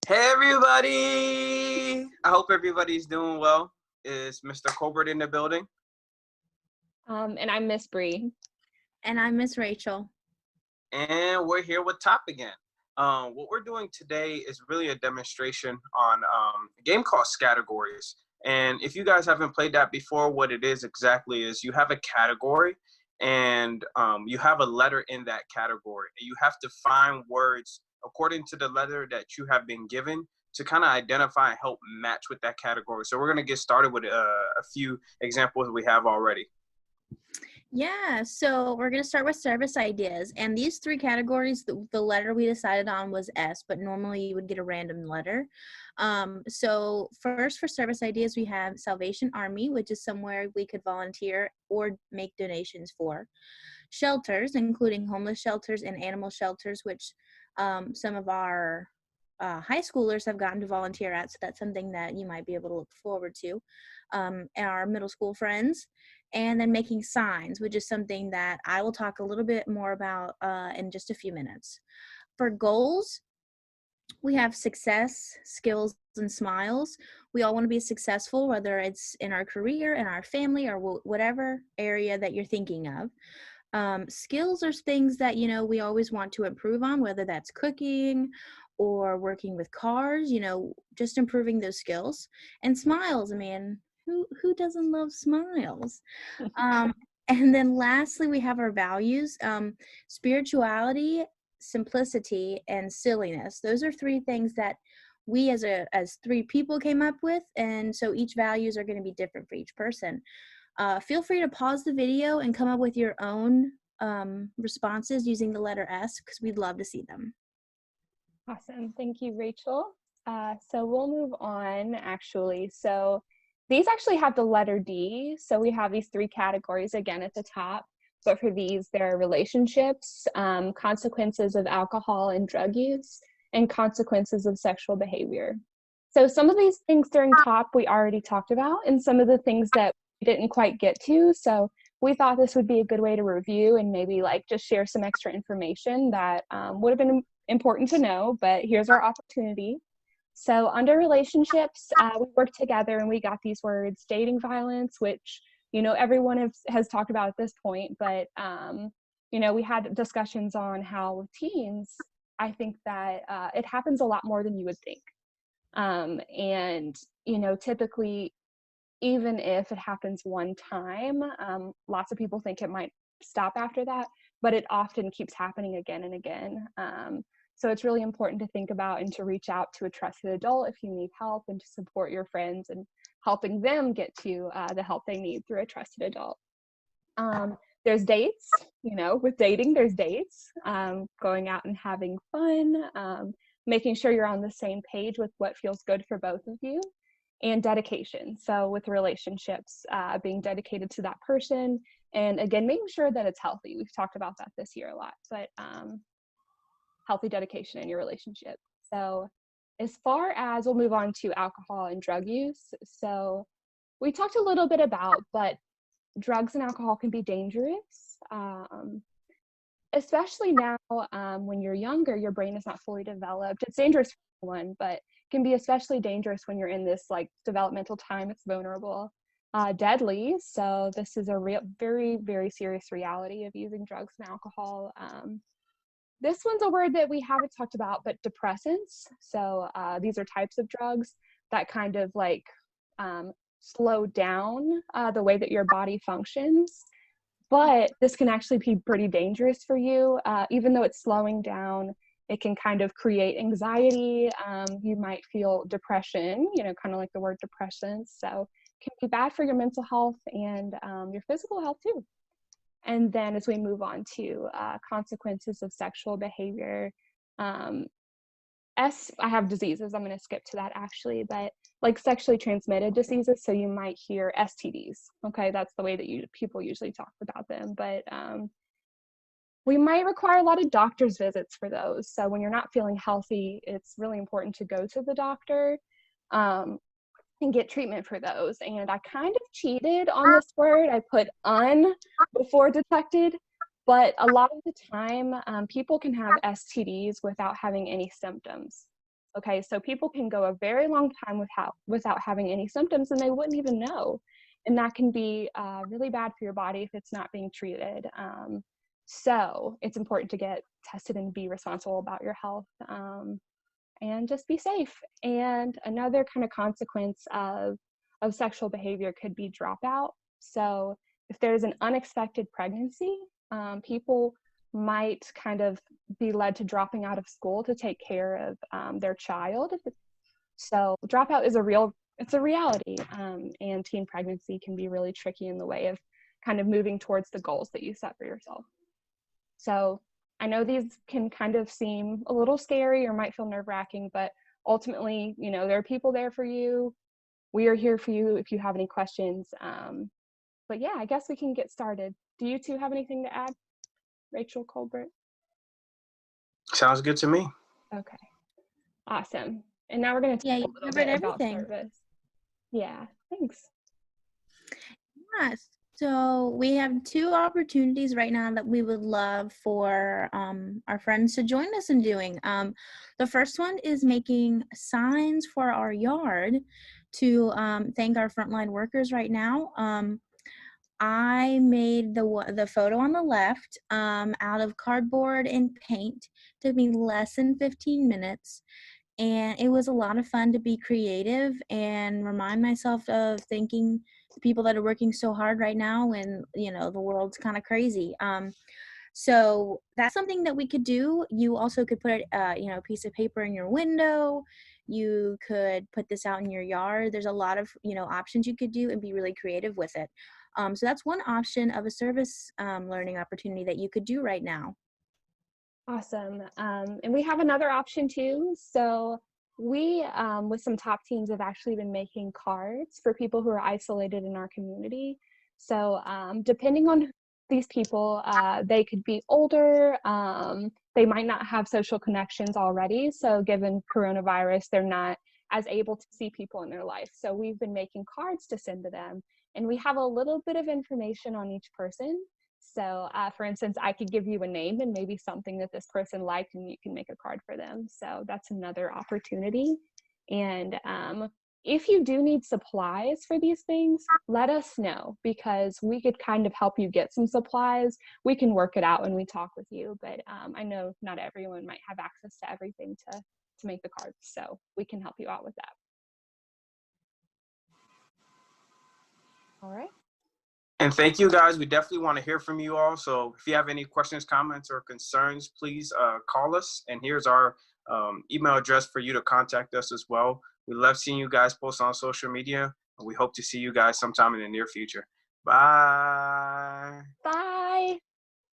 Hey everybody! I hope everybody's doing well. Is Mr. Colbert in the building? And I'm Miss Bree. And I'm Miss Rachel. And we're here with Top again. What we're doing today is really a demonstration on a game called Scattergories. And if you guys haven't played that before, what it is exactly is you have a category and you have a letter in that category. And you have to find words according to the letter that you have been given to kind of identify and help match with that category. So we're going to get started with a few examples we have already. Yeah, so we're going to start with service ideas. And these three categories, the letter we decided on was S, but normally you would get a random letter. So first for service ideas, we have Salvation Army, which is somewhere we could volunteer or make donations for. Shelters, including homeless shelters and animal shelters, which some of our high schoolers have gotten to volunteer at, so that's something that you might be able to look forward to. And our middle school friends. And then making signs, which is something that I will talk a little bit more about in just a few minutes. For goals, we have success, skills, and smiles. We all want to be successful, whether it's in our career, in our family, or whatever area that you're thinking of. Skills are things that, we always want to improve on, whether that's cooking or working with cars, just improving those skills. And smiles, who doesn't love smiles? And then lastly, we have our values, spirituality, simplicity, and silliness. Those are three things that we as three people came up with. And so each values are going to be different for each person. Feel free to pause the video and come up with your own responses using the letter S, because we'd love to see them. Awesome. Thank you, Rachel. So we'll move on, actually. So these actually have the letter D. So we have these three categories again at the top. But for these, there are relationships, consequences of alcohol and drug use, and consequences of sexual behavior. So some of these things during top we already talked about, and some of the things that we didn't quite get to. So we thought this would be a good way to review and maybe just share some extra information that would have been important to know, but here's our opportunity. So under relationships, we worked together and we got these words: dating violence, which, everyone has talked about at this point, but, we had discussions on how with teens, I think that it happens a lot more than you would think. And, typically, even if it happens one time, lots of people think it might stop after that, but it often keeps happening again and again. So it's really important to think about and to reach out to a trusted adult if you need help, and to support your friends and helping them get to the help they need through a trusted adult. There's dates, with dating, there's dates, going out and having fun, making sure you're on the same page with what feels good for both of you, and dedication. So with relationships, being dedicated to that person, and again, making sure that it's healthy. We've talked about that this year a lot, but healthy dedication in your relationship. So as far as, we'll move on to alcohol and drug use. So we talked a little bit about, but drugs and alcohol can be dangerous, especially now when you're younger, your brain is not fully developed. It's dangerous for everyone, but can be especially dangerous when you're in this developmental time. It's vulnerable, deadly. So this is a very, very serious reality of using drugs and alcohol. This one's a word that we haven't talked about, but depressants. So these are types of drugs that kind of slow down the way that your body functions. But this can actually be pretty dangerous for you. Even though it's slowing down, it can kind of create anxiety. You might feel depression, kind of like the word depression. So it can be bad for your mental health and your physical health too. And then as we move on to consequences of sexual behavior, I have diseases. I'm going to skip to that actually, but sexually transmitted diseases. So you might hear STDs. Okay, that's the way that people usually talk about them. But we might require a lot of doctor's visits for those. So when you're not feeling healthy, it's really important to go to the doctor and get treatment for those. And I kind of cheated on this word. I put before detected, but a lot of the time, people can have STDs without having any symptoms. Okay, so people can go a very long time without having any symptoms, and they wouldn't even know. And that can be really bad for your body if it's not being treated. So it's important to get tested and be responsible about your health, and just be safe. And another kind of consequence of sexual behavior could be dropout. So if there's an unexpected pregnancy, people might kind of be led to dropping out of school to take care of their child. So dropout is it's a reality, and teen pregnancy can be really tricky in the way of kind of moving towards the goals that you set for yourself. So I know these can kind of seem a little scary or might feel nerve-wracking, but ultimately, there are people there for you. We are here for you if you have any questions. But yeah, I guess we can get started. Do you two have anything to add? Rachel, Colbert? Sounds good to me. Okay, awesome. And now we're going to Yeah, talk you a little covered bit about everything. service. Yeah, thanks. Yes. So we have 2 opportunities right now that we would love for our friends to join us in doing. The first one is making signs for our yard to thank our frontline workers right now. I made the photo on the left out of cardboard and paint. Took me less than 15 minutes. And it was a lot of fun to be creative and remind myself of thanking the people that are working so hard right now when, the world's kind of crazy. So that's something that we could do. You also could put a piece of paper in your window. You could put this out in your yard. There's a lot of, options you could do and be really creative with it. So that's one option of a service learning opportunity that you could do right now. Awesome. And we have another option too. So we, with some top teams, have actually been making cards for people who are isolated in our community. So depending on these people, they could be older. They might not have social connections already. So given coronavirus, they're not as able to see people in their life. So we've been making cards to send to them. And we have a little bit of information on each person. So for instance, I could give you a name and maybe something that this person liked, and you can make a card for them. So that's another opportunity. And if you do need supplies for these things, let us know, because we could kind of help you get some supplies. We can work it out when we talk with you, but I know not everyone might have access to everything to make the cards, so we can help you out with that. All right. And thank you, guys. We definitely want to hear from you all. So if you have any questions, comments, or concerns, please call us. And here's our email address for you to contact us as well. We love seeing you guys post on social media, and we hope to see you guys sometime in the near future. Bye. Bye.